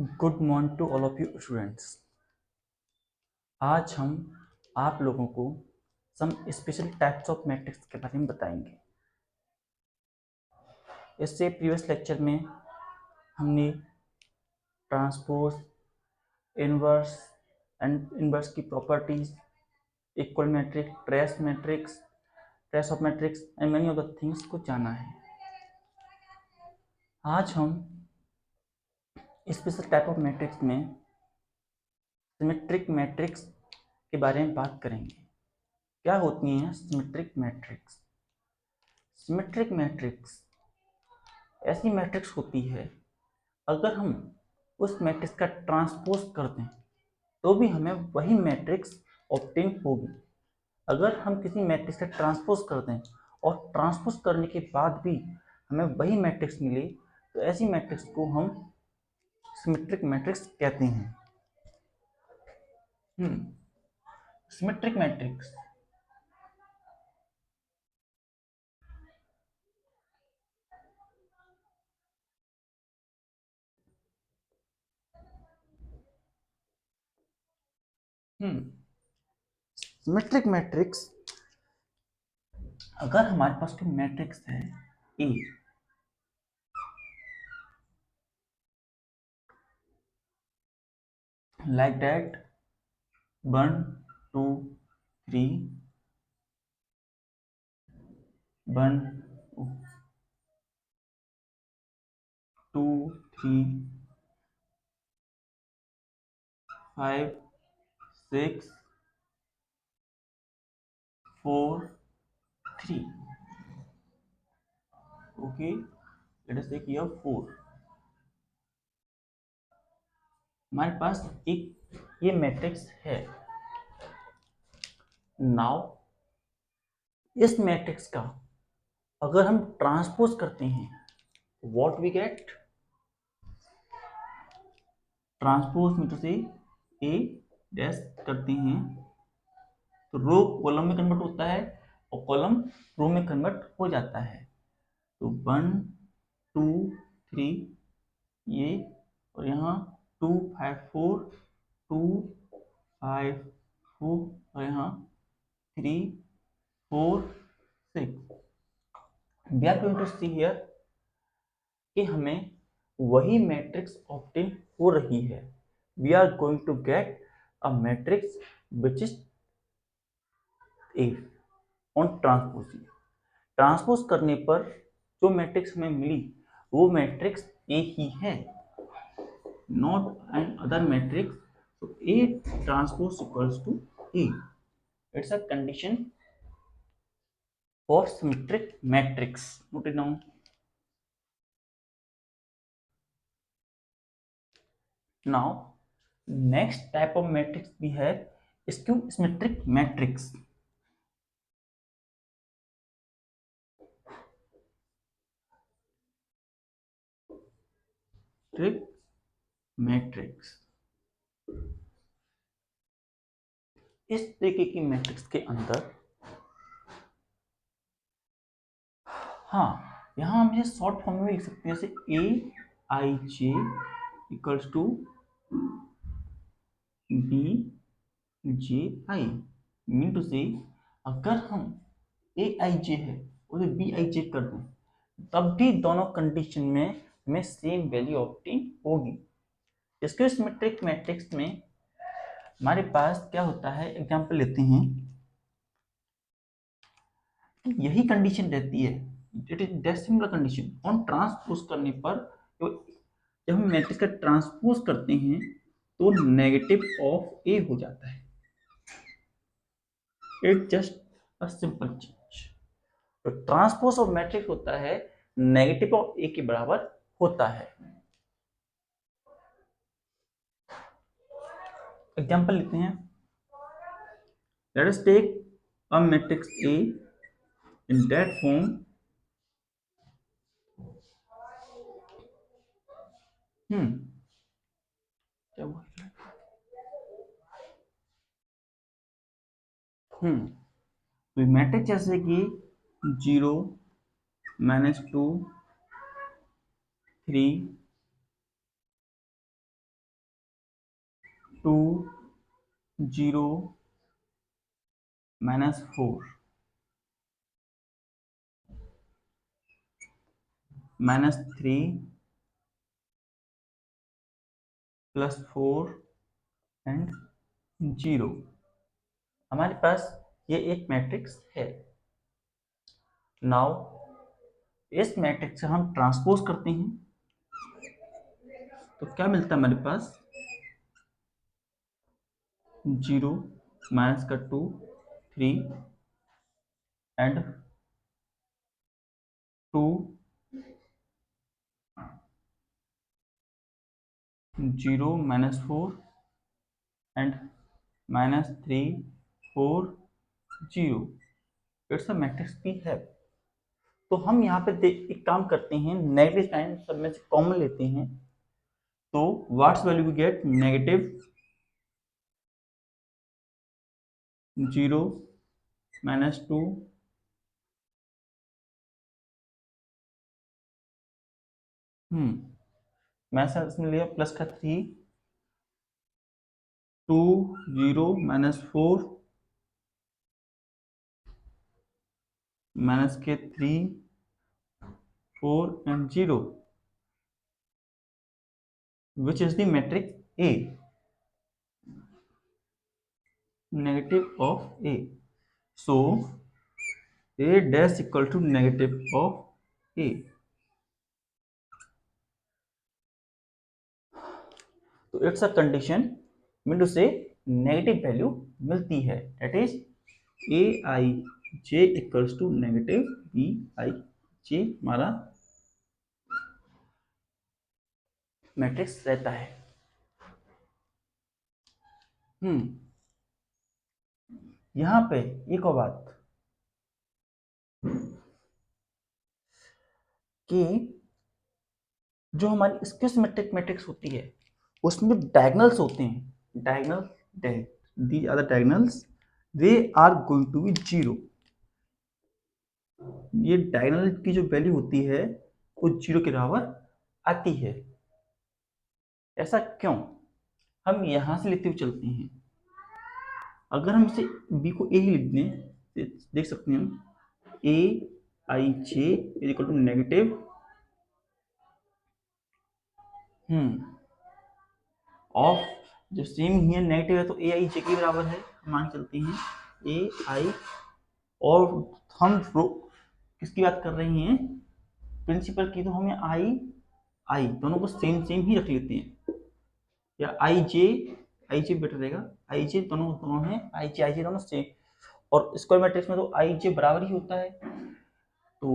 Good morning to all of you students. आज हम आप लोगों को some special types of matrix के बारे में बताएंगे। इससे प्रीवियस लेक्चर में हमने ट्रांसपोज, इनवर्स एंड इनवर्स की properties, equal matrix, trace of matrix and many of the things को जाना है। आज हम स्पेशल टाइप ऑफ मैट्रिक्स में सिमेट्रिक मैट्रिक्स के बारे में बात करेंगे। क्या होती हैं सिमेट्रिक मैट्रिक्स? सिमेट्रिक मैट्रिक्स ऐसी मैट्रिक्स होती है, अगर हम उस मैट्रिक्स का ट्रांसपोज कर दें तो भी हमें वही मैट्रिक्स ऑब्टेन होगी। अगर हम किसी मैट्रिक्स का ट्रांसपोज कर दें और ट्रांसपोज करने के बाद भी हमें वही मैट्रिक्स मिले तो ऐसी मैट्रिक्स को हम सिमेट्रिक मैट्रिक्स कहते हैं। सिमेट्रिक मैट्रिक्स सिमेट्रिक मैट्रिक्स, अगर हमारे पास कोई मैट्रिक्स है ए, like that 1 2 3 1 2 3 5 6 4 3। Okay, let us take here 4। हमारे पास एक ये मैट्रिक्स है। नाउ इस मैट्रिक्स का अगर हम ट्रांसपोज करते हैं, व्हाट वी गेट? ट्रांसपोज में तो से ए डैश करते हैं तो रो कॉलम में कन्वर्ट होता है और कॉलम रो में कन्वर्ट हो जाता है। तो 1 2 3 ये, और यहाँ 2 5 4 2 5 4 और यहाँ 3 4 6। We are going to see here कि हमें वही मैट्रिक्स ऑब्टेन हो रही है। We are going to get a matrix which is A on transpose. Transpose करने पर जो मैट्रिक्स हमें मिली वो मैट्रिक्स ए ही है, not an other matrix. So A transpose equals to E. It's a condition for symmetric matrix. Note it down. Now, next type of matrix we have skew symmetric matrix. Matrix इस तरीके की matrix के अंदर, हाँ, यहां हम ये short form में लिख सकते हैं, जैसे A I J equals to B J I. Mean to say अगर हम ए आई जे है उसे बी आई जे कर दें तब भी दोनों कंडीशन में हमें सेम वैल्यू ऑब्टेन होगी। इसके सिमेट्रिक मैट्रिक्स में हमारे पास क्या होता है, एग्जांपल लेते हैं, यही कंडीशन रहती है, it is that similar condition on transpose करने पर। तो जब हम मैट्रिक्स का ट्रांसपोज करते हैं तो नेगेटिव ऑफ ए हो जाता है। It just a simple change. तो ट्रांसपोज ऑफ मैट्रिक्स होता है नेगेटिव ऑफ ए के बराबर होता है। एग्जांपल लेते हैं, let us take a matrix A in that form क्या हुआ? तो मैट्रिक्स जैसे कि 0 -2 3 2 0 -4 -3 +4 एंड 0। हमारे पास ये एक मैट्रिक्स है। नाउ इस मैट्रिक्स से हम ट्रांसपोज करते हैं तो क्या मिलता है हमारे पास 0 -2 3 and 2 0 -4 and -3 4 0। It's a matrix भी है। तो हम यहाँ पे एक काम करते हैं, नेगेटिव साइन सब में से कॉमन लेते हैं। तो व्हाट्स वैल्यू वी गेट -0 -2 मैं सर इसमें लिया प्लस का 3 2 0 -4 माइनस के 3 4 and 0 which is the matrix A, negative of A. So A dash equal to negative of A. तो it's a condition mean to say negative value मिलती है, that is A I J equals to negative B I J हमारा matrix रहता है। यहां पे एक और बात कि जो हमारी स्क्यूसिमेट्रिक मैट्रिक्स होती है उसमें डायगनल्स होते हैं। Diagonal these are the diagonals, they are going to be 0। ये डायगनल की जो वैल्यू होती है वो 0 के बराबर आती है। ऐसा क्यों? हम यहां से लेते हुए चलते हैं। अगर हम इसे बी को ए ही लिख दें, देख सकते हैं हम A I J is equal to negative of, जो सेम ही है नेगेटिव है तो ए आई जे के बराबर है, मान चलते हैं ए आई। और हम किसकी बात कर रहे हैं? प्रिंसिपल की। तो हम आई आई दोनों को सेम सेम ही रख लेते हैं, या आई जे बेटर रहेगा। आई जे दोनों है, आई जे दोनों सेम। और स्क्वायर मैट्रिक्स में तो आई जे बराबर ही होता है। तो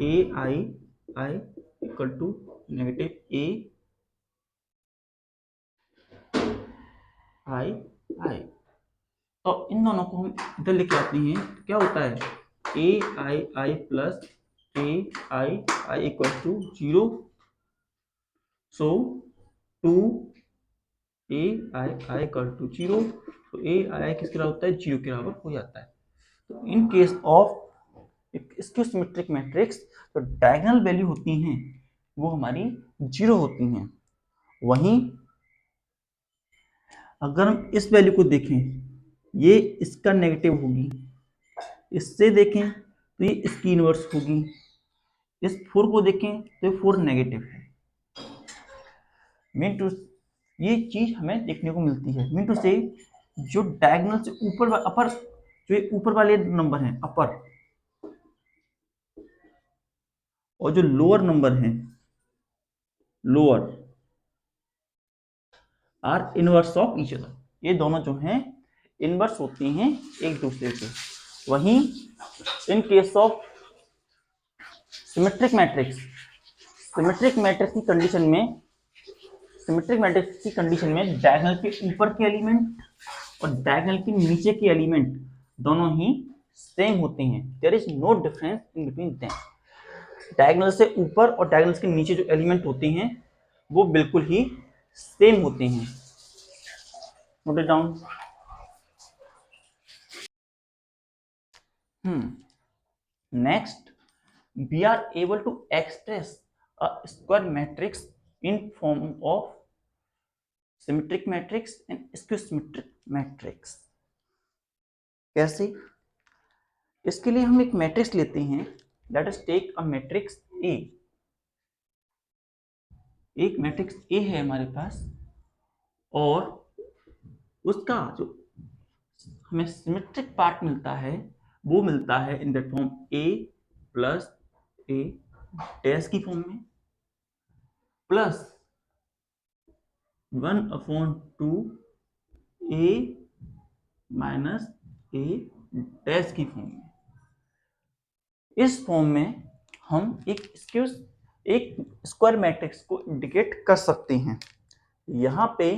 ए आई आई इक्वल टू नेगेटिव ए आई आई। तो इन दोनों को हम इधर लेके आते हैं तो क्या होता है A I plus A I equal to 0। So 2 A I equal to 0। तो ए आई किसके बराबर होता है? 0 के बराबर हो जाता है। तो इन केस ऑफ स्क्यूसिमेट्रिक मैट्रिक्स तो डायगोनल वैल्यू होती हैं वो हमारी 0 होती हैं। वहीं अगर हम इस वैल्यू को देखें, ये इसका नेगेटिव होगी। इससे देखें तो ये इसकी इनवर्स होगी। इस 4 को देखें तो ये 4 नेगेटिव है। मीन टू ये चीज हमें देखने को मिलती है। मीन टू से जो डायगोनल से ऊपर अपर, जो ये ऊपर वाले नंबर हैं अपर, और जो लोअर नंबर हैं lower, are inverse of each other. ये दोनों जो हैं इनवर्स होते हैं एक दूसरे के। वहीं in case of symmetric matrix, symmetric matrix की कंडीशन में सिमेट्रिक मैट्रिक्स की कंडीशन में डायगोनल के ऊपर के एलिमेंट और डायगोनल के नीचे के एलिमेंट दोनों ही सेम होते हैं। There is no difference in between them. Diagonal से ऊपर और डायगोनल के नीचे जो एलिमेंट होते हैं वो बिल्कुल ही सेम होते हैं। Note it down. Next, we are able to express a square matrix in form of symmetric matrix and skew symmetric matrix. कैसे? इसके लिए हम एक मैट्रिक्स लेते हैं, let us take a matrix A. एक मैट्रिक्स ए है हमारे पास, और उसका जो हमें सिमेट्रिक पार्ट मिलता है वो मिलता है इन that form A plus A dash की फॉर्म में, प्लस 1/2 ए माइनस ए डैश की फॉर्म में। इस फॉर्म में हम एक स्क्वायर मैट्रिक्स को इंडिकेट कर सकते हैं। यहाँ पे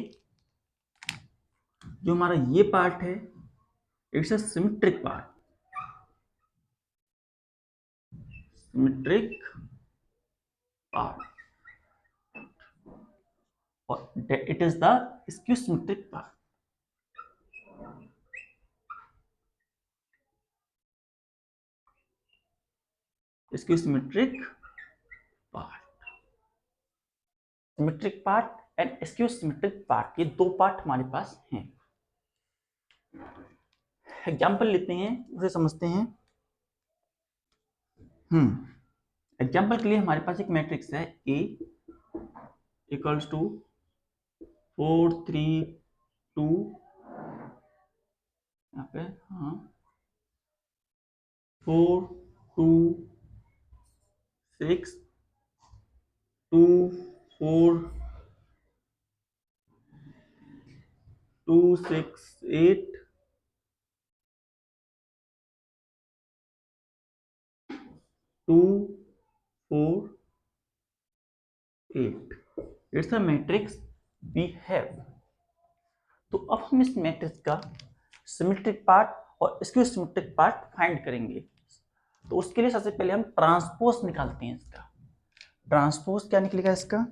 जो हमारा ये पार्ट है it's a symmetric part, symmetric part, और it is the skew symmetric part. Skew symmetric part, symmetric part and skew symmetric part, ये दो पार्ट हमारे पास हैं। एग्जाम्पल लेते हैं, उसे समझते हैं। एग्जाम्पल के लिए हमारे पास एक मैट्रिक्स है A इक्वल्स टू 4 3 2, यहाँ पे 4 2 6 2 4 2 6 8 2 4 8। It's a matrix we have. तो अब हम इस मैट्रिक्स का सिमेट्रिक पार्ट और स्क्यू सिमेट्रिक पार्ट फाइंड करेंगे। तो उसके लिए सबसे पहले हम ट्रांसपोज निकालते हैं इसका। ट्रांसपोज क्या निकलेगा इसका?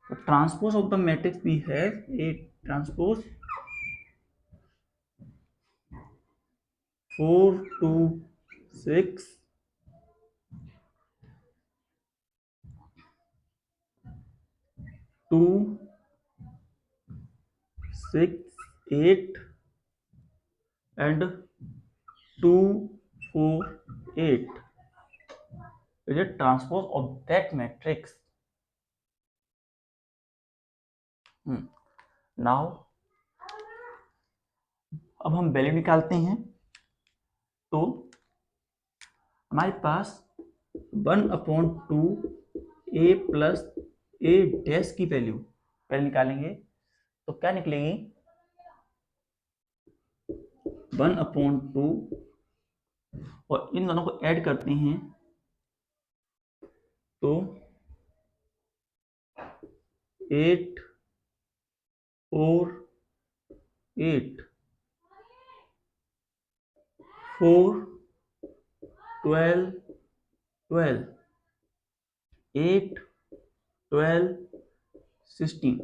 तो transpose of the matrix we have A transpose 4 2 6 2 6 8 and 2 4 8 is a transpose of that matrix. Now अब हम वैल्यू निकालते हैं। तो हमारे पास 1/2 a प्लस a डैश की वैल्यू पहले निकालेंगे, तो क्या निकलेगी? 1/2 और इन दोनों को ऐड करते हैं तो 8 4 8 4 12 12 8 12 16।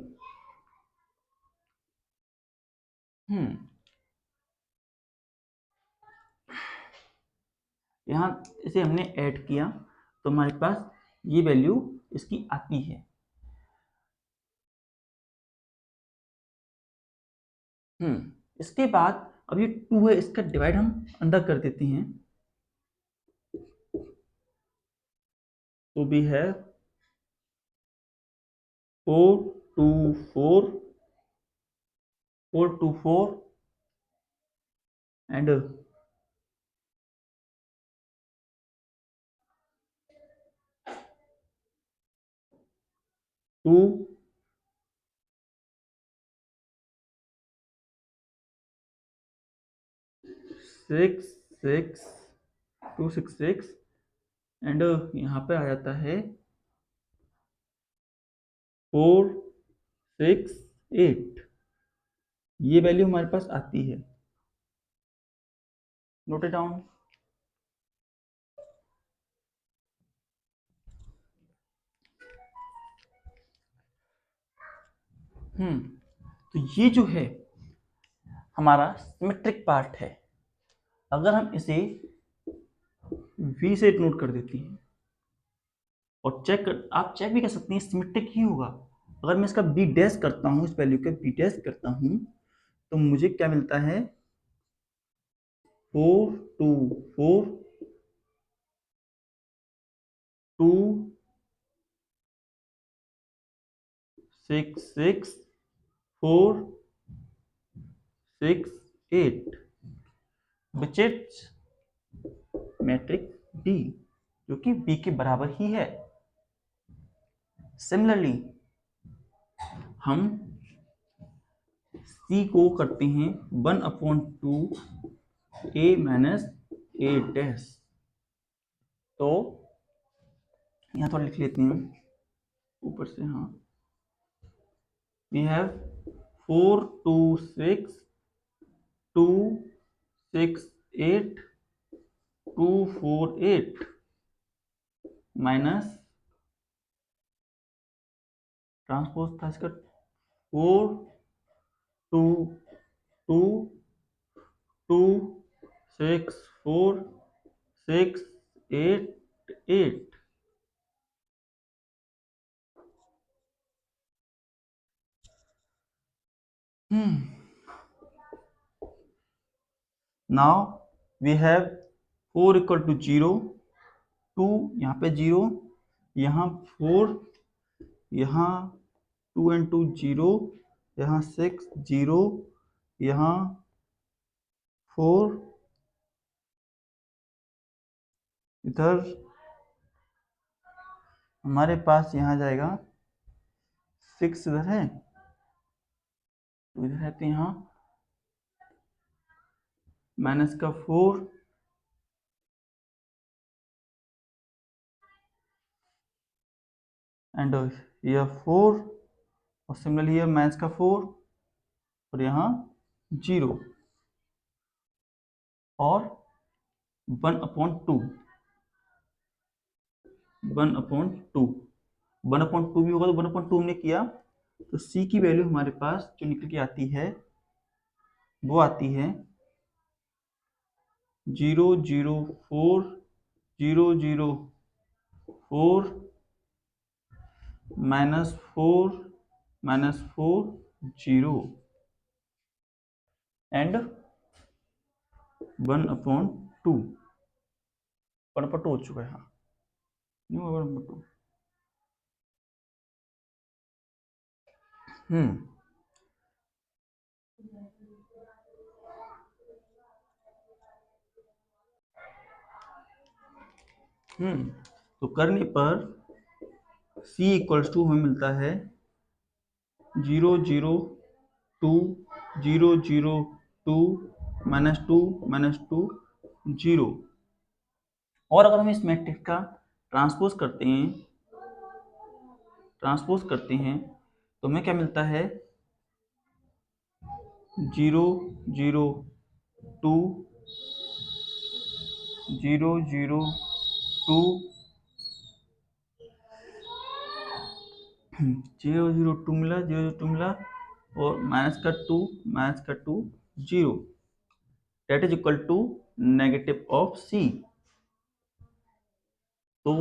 यहाँ इसे हमने ऐड किया तो हमारे पास ये वैल्यू इसकी आती है। इसके बाद अब ये 2 है, इसका डिवाइड हम अंदर कर देते हैं, तो भी है 4 2 4 4 2 4 एंड 2 6 6 2 6 6 एंड यहाँ पे आ जाता है 4 6 8। ये वैल्यू हमारे पास आती है, नोट इट डाउन। तो ये जो है हमारा सिमेट्रिक पार्ट है। अगर हम इसे V से नोट कर देते हैं और आप चेक भी कर सकते हैं सिमेट्रिक ही होगा। अगर मैं इसका बी डैश करता हूँ, इस वैल्यू का बी डैश करता हूँ, तो मुझे क्या मिलता है 4 2 4 2 6 6 4 6 8 विच इज मैट्रिक्स डी, जो कि बी के बराबर ही है। सिमिलरली हम सी को करते हैं 1/2 ए माइनस ए डैश। तो यहां थोड़ा लिख लेते हैं ऊपर से। हाँ, वी हैव 4 2 6 2 6 8 2 4 8 माइनस ट्रांसपोज था इसका 4 2 2 2 6 4 6 8 8। Now we have 4 equal to 0, 2 यहाँ पे 0, यहाँ 4, यहाँ 2 and 2 0, यहाँ 6 0, यहाँ 4, इधर हमारे पास यहाँ जाएगा 6, इधर है तो इधर रहते यहाँ माइनस का 4 एंड यह 4 और सिमिलरली यह माइनस का 4 और यहाँ 0 और 1/2 1/2 1/2 भी होगा तो 1/2 हमने किया तो c की वैल्यू हमारे पास जो निकल के आती है वो आती है 0 0 4 0 0 4 -4 -4 0 एंड 1/2 1/2 हो चुका है। हाँ, 1/2। तो करने पर c इक्वल्स टू हमें मिलता है 0 0 2 0 0 2 -2 -2 0। और अगर हम इस मैट्रिक्स का ट्रांसपोज करते हैं तो हमें क्या मिलता है 0 0 2 0 0 2 0 0 2 मिला 0 2 मिला और माइनस का 2 0 that is equal to negative of c। तो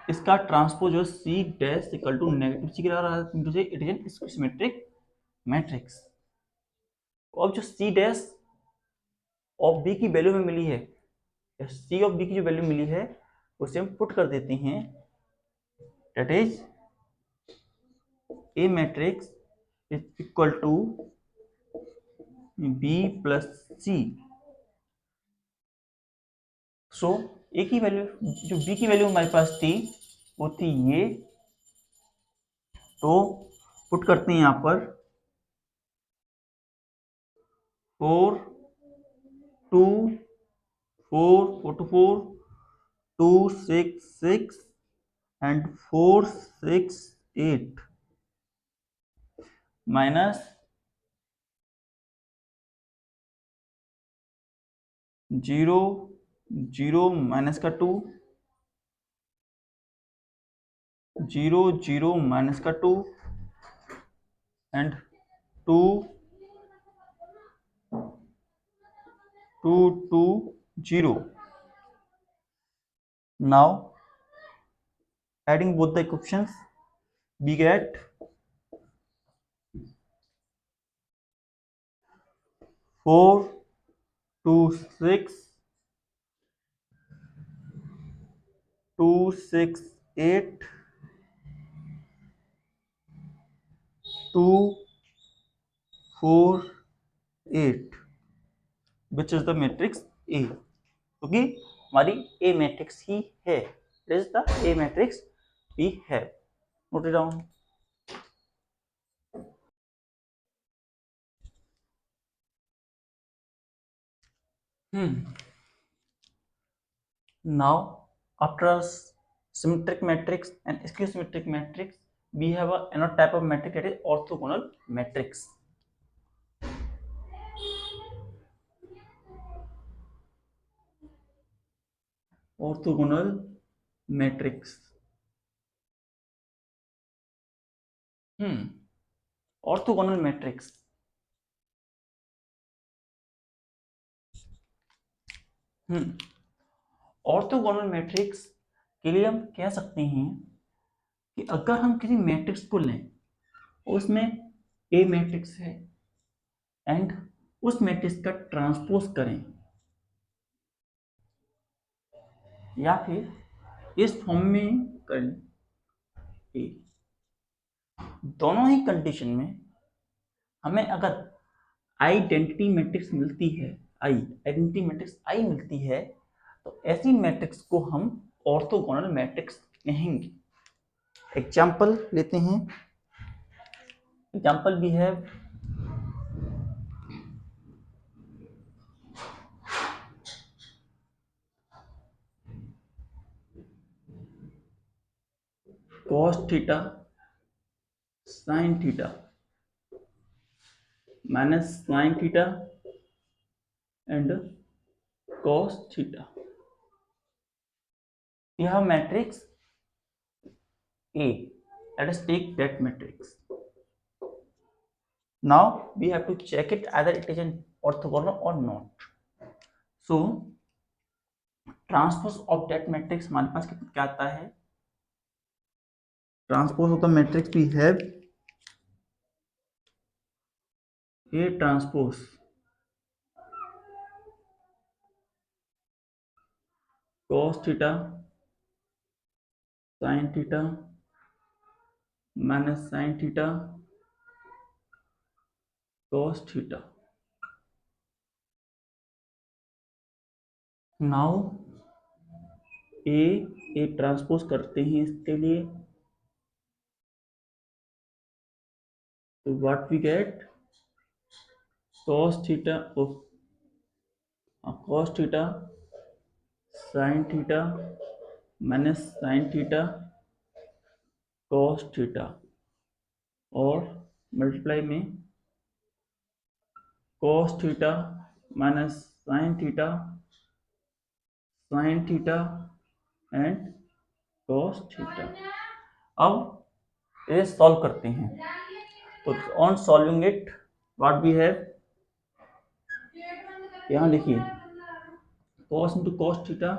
इसका ट्रांसपोज जो c dash equal to negative c के रहा है it is an symmetric matrix. अब जो c डैश ऑफ b की वैल्यू में मिली है, c ऑफ b की जो वैल्यू मिली है उसे हम पुट कर देते हैं, that is a matrix is equal to b plus c। So a की वैल्यू जो b की वैल्यू हमारे पास थी वो थी ये, तो पुट करते हैं यहां पर 4 2 4 4 to 4 2 6 6 and 4 6 8 माइनस 0 0 माइनस का 2 0 0 माइनस का 2 and 2 2 2 0। Now Adding both the equations, we get 4 2 6 2 6 8 2 4 8, which is the matrix A, क्योंकि हमारी A मैट्रिक्स ही है, it is the A matrix we have. Note it down. Now, after symmetric matrix and skew symmetric matrix, we have another type of matrix, that is orthogonal matrix. Orthogonal matrix. Orthogonal matrix. Orthogonal matrix के लिए हम कह सकते हैं कि अगर हम किसी मैट्रिक्स को लें, उसमें ए मैट्रिक्स है एंड उस मैट्रिक्स का ट्रांसपोज करें, या फिर इस फॉर्म में करें, ए, दोनों ही कंडीशन में हमें अगर आइडेंटिटी मैट्रिक्स मिलती है, आइडेंटिटी मैट्रिक्स आई मिलती है, तो ऐसी मैट्रिक्स को हम ऑर्थोगोनल मैट्रिक्स कहेंगे. एग्जाम्पल लेते हैं. एग्जाम्पल भी है cos theta sin theta minus sin theta and cos theta. We have matrix A. Let us take that matrix. Now we have to check it either it is an orthogonal or not. So transpose of that matrix हमारे पास क्या आता है? Transpose of the matrix we have A transpose cos theta sin theta minus sin theta cos theta. Now A transpose करते हैं इसके लिए, तो what we get cos theta sin theta minus sin theta cos theta, और multiply में cos theta minus sin theta and cos theta. अब इसे solve करते हैं, तो on solving it what we have, यहाँ लिखिए cos into cos theta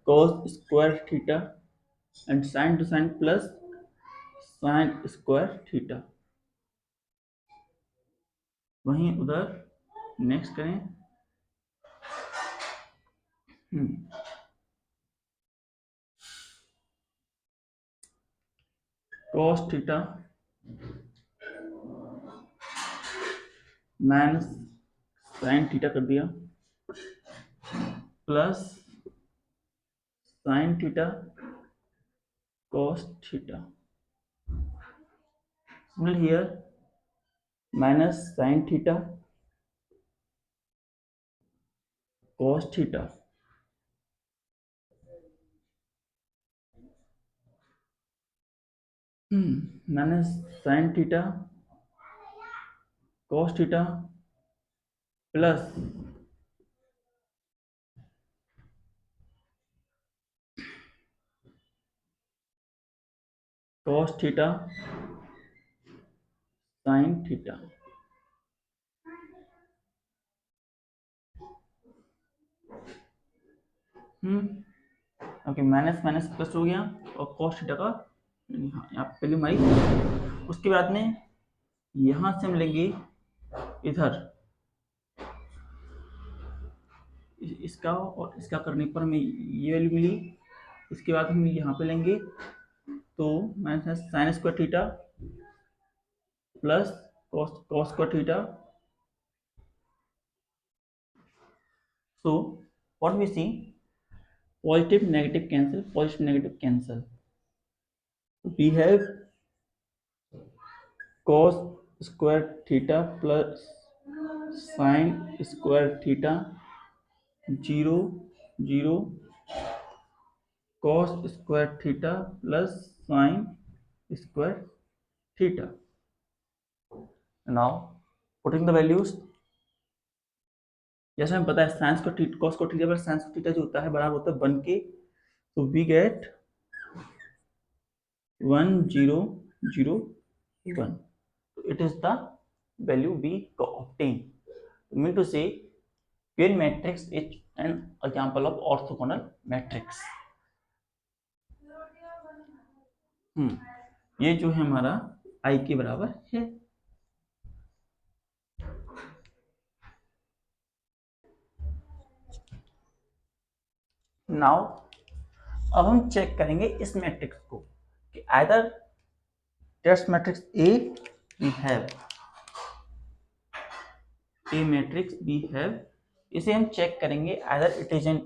cos square theta and sin to sin plus sin square theta. वहीं उधर नेक्स्ट करें, cos theta minus sin theta कर दिया plus sin theta cos theta. Similarly here minus sin theta cos theta minus sin theta cos theta plus cos theta sin theta. क्योंकि minus minus plus हो गया और cos theta का यहाँ पे पहले हमारी। उसके बाद में यहाँ से हम लेंगे इधर इसका और इसका करने पर हमें ये वैल्यू मिली। इसके बाद हम यहाँ पे लेंगे तो minus sine square theta plus cos square theta. So what we see, positive negative cancel, positive negative cancel. We have cos square theta plus sin square theta 0 0 cos square theta plus sin square theta. Now putting the values, जैसे हमें पता है sign को cos को theta पर sine theta जो होता है बराबर होता है 1 के, तो we get 1 0 0 1. It is the value we obtain. Mean to say pure matrix is an example of orthogonal matrix. ये जो है हमारा I के बराबर है। नाउ अब हम चेक करेंगे इस मैट्रिक्स को कि either test matrix A we have a matrix we have, इसे हम चेक करेंगे either it is an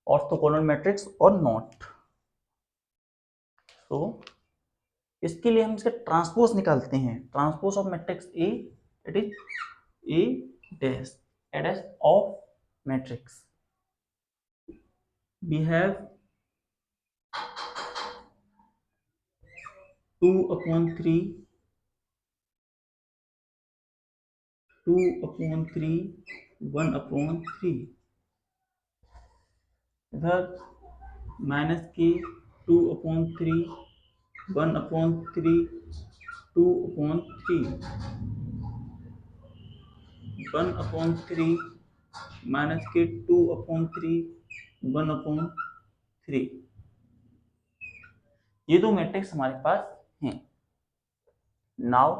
orthogonal matrix और नॉट। तो इसके लिए हम इसका ट्रांसपोज निकालते हैं। Transpose of matrix A, it is A dash of matrix we have 2/3 2/3 1/3 इधर माइनस के 2/3 1/3 2/3 1/3 माइनस के 2/3 1/3। ये दो मैट्रिक्स हमारे पास हैं। नाउ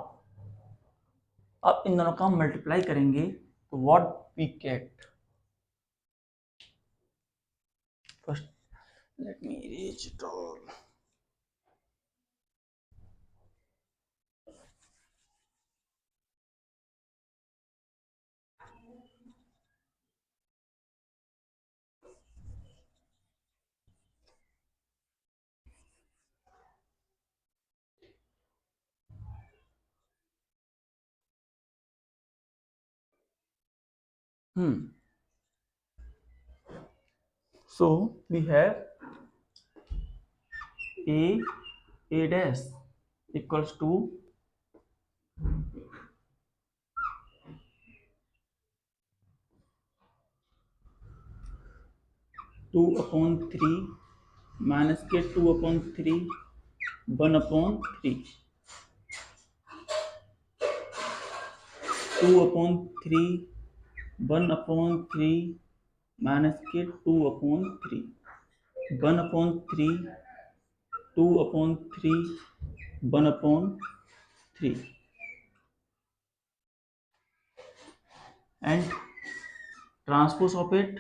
अब इन दोनों का हम मल्टीप्लाई करेंगे तो what we get, first let me reach it all. So we have a dash equals to 2/3 minus के 2/3 1/3 2/3 1/3 माइनस के 2/3 1/3 2/3 1/3 and transpose of it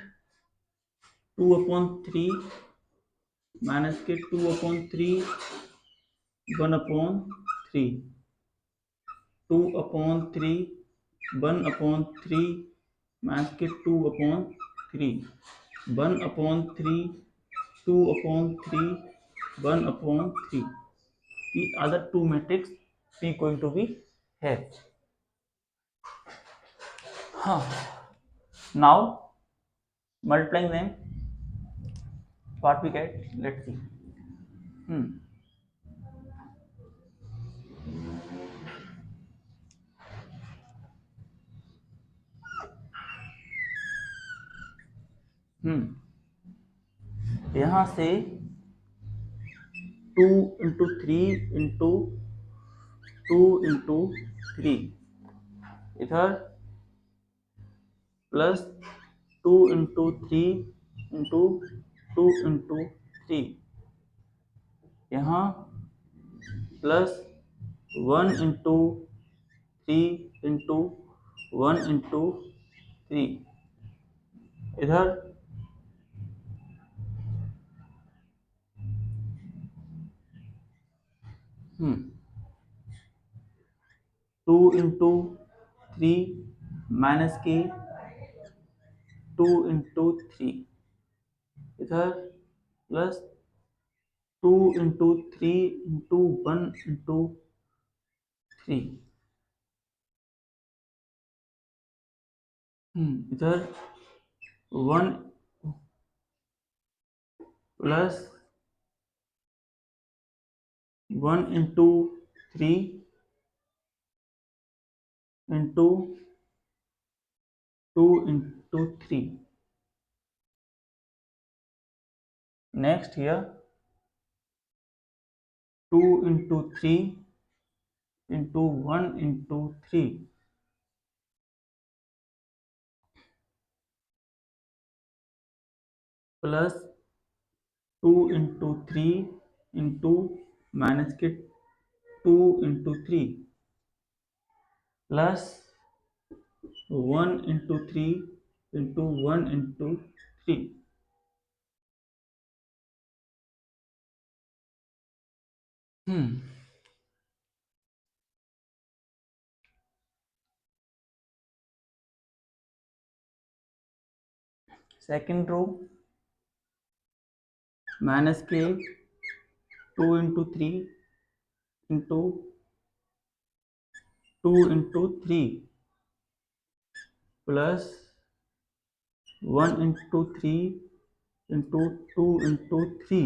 2/3 minus के 2/3 1/3 2/3 1/3 माइनस के 2/3 1/3 2/3 1/3 the other two matrix we going to be have. Now multiplying them, what we get, let's see. यहाँ से 2 × 3 × 2 × 3 इधर plus 2 × 3 × 2 into 3, यहाँ plus 1 into 3 into 1 into 3, इधर 2 into 3 minus के 2 into 3, इधर plus 2 into 3 into 1 into 3, इधर 1 plus 1 into 3 into 2 into 3, next here 2 into 3 into 1 into 3, plus 2 into 3 into minus के 2 into 3, plus 1 into 3 into 1 into 3, second row minus के 2 into 3 into 2 into 3, plus 1 into 3 into 2 into 3,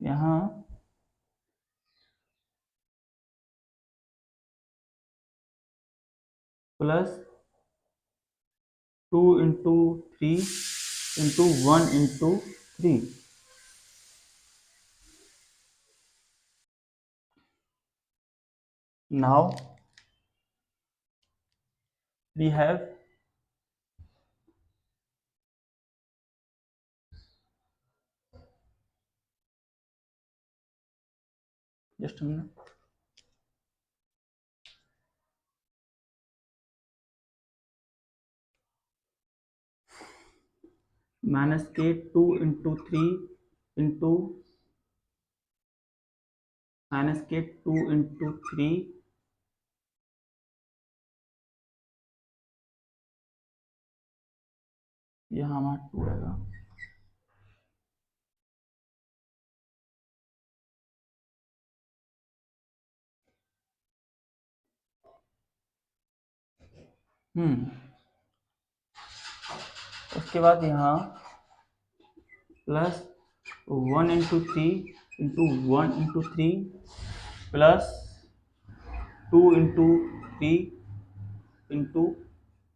यहाँ plus 2 into 3 into 1 into 3, now we have just a minute, minus के 2 into 3 into minus के 2 into 3, यहाँ हमारा 2 आएगा, उसके बाद यहाँ plus 1 into 3 into 1 into 3, plus 2 into 3 into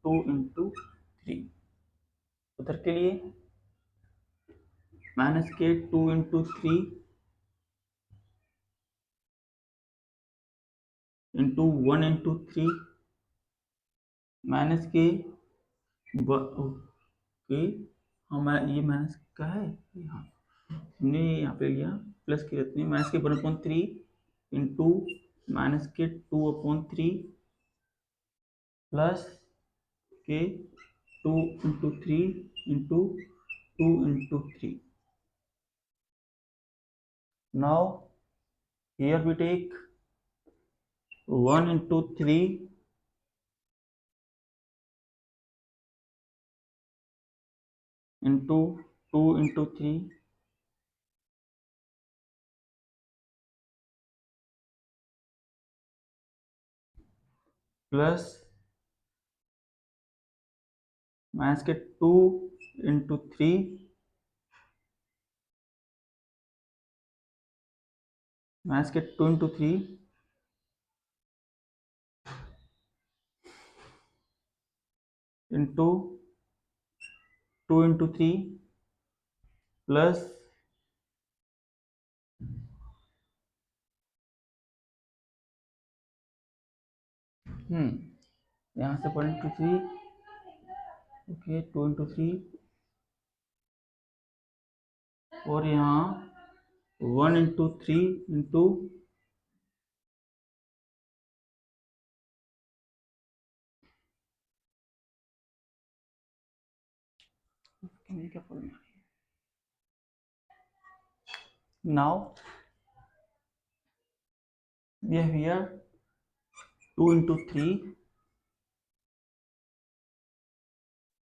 2 into 3, उधर के लिए माइनस के 2 इंटू 3 इंटू 1 इंटू 3, माइनस के ओके, हमारा ये माइनस का है, यहाँ हमने यहाँ पे लिया प्लस के रहते हैं, माइनस के 1/3 इंटू माइनस के 2/3 प्लस के 2 into 3 into 2 into 3. Now here we take 1 into 3 into 2 into 3 plus minus के 2 into 3 माइनस के 2 into 3 into 2 into 3 प्लस यहाँ से 1 into 3, ओके 2 into 3, और यहाँ 1 into 3 into now we have here 2 into 3.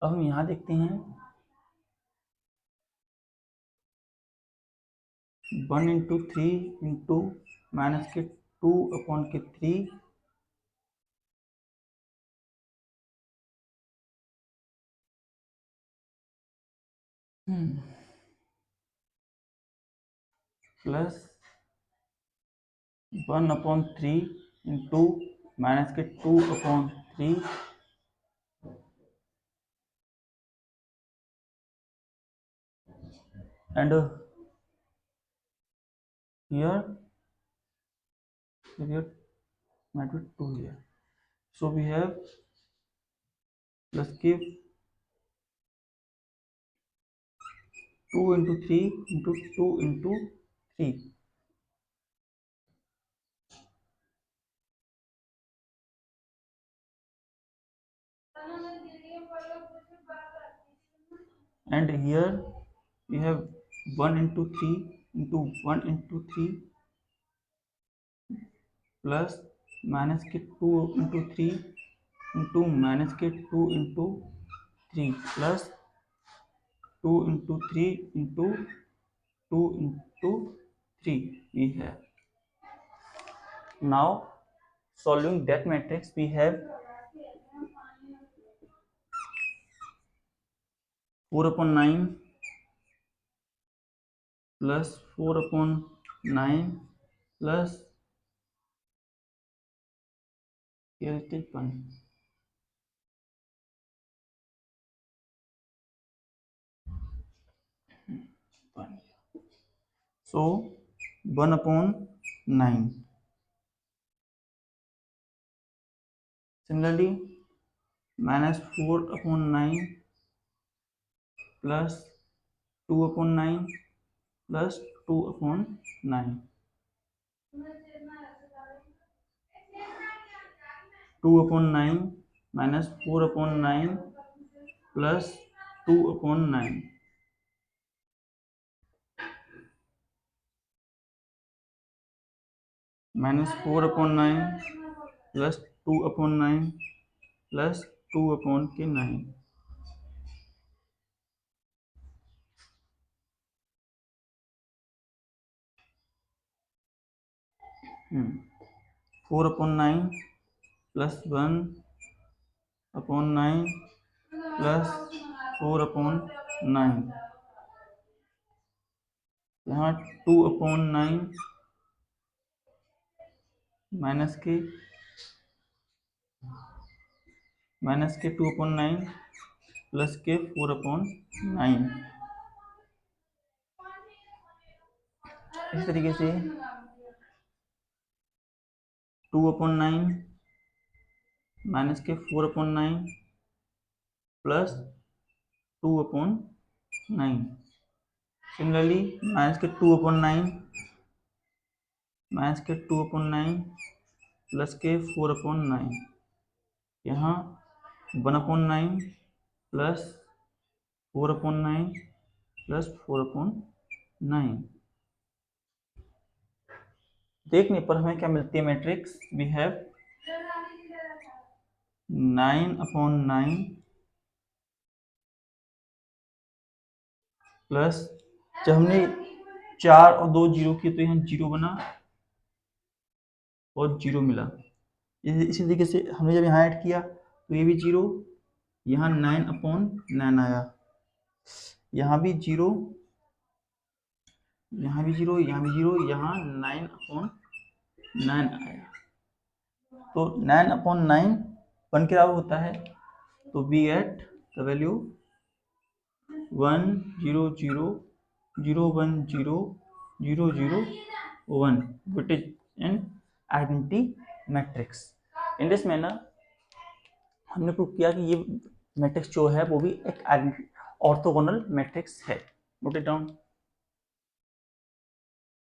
अब हम यहाँ देखते हैं 1 into 3 into माइनस के 2 अपॉन के 3 प्लस 1 अपॉन 3 इंटू माइनस के 2 upon 3 and here might be 2 here, so we have plus give 2 into 3 into 2 into 3, and here we have 1 into 3 into 1 into 3 plus minus के 2 into 3 into minus के 2 into 3 plus 2 into 3 into 2 into 3 we have. Now solving that matrix we have 4 upon 9 plus 4 upon 9 plus here it is 1. So 1 upon 9. Similarly, minus 4 upon 9 plus 2 upon 9 plus 2 upon 9. 2 upon 9 minus 4 upon 9 plus 2 upon 9. Minus 4 upon 9 plus 2 upon 9 plus 2 upon के 9. 4 upon 9 plus 1 upon 9 plus 4 upon 9. यहाँ 2 upon 9 minus के 2 upon 9 plus के 4 upon 9. इस तरीके से 2 upon 9 minus के 4 upon 9 plus 2 upon 9. Similarly minus के 2 upon 9 plus के 4 upon 9. यहाँ 1 upon 9 plus 4 upon 9 plus 4 upon 9. देखने पर हमें क्या मिलती है मैट्रिक्स? वी हैव 9 upon 9 प्लस, जब हमने 4 और 2 जीरो किए तो यहाँ 0 बना और 0 मिला. इसी तरीके से हमने जब यहाँ ऐड किया तो ये भी 0, यहाँ 9 upon 9 आया, यहाँ भी 0, यहाँ भी 0, यहाँ भी 0, यहाँ 9 upon 9 आया. तो 9 upon 9 1 के बराबर होता है, तो we get the value 1 0 0 0 1 0 0 0 1, which is an identity matrix. In this manner हमने प्रूव किया कि ये मैट्रिक्स जो है वो भी एक ऑर्थोगोनल मैट्रिक्स है। Note it down.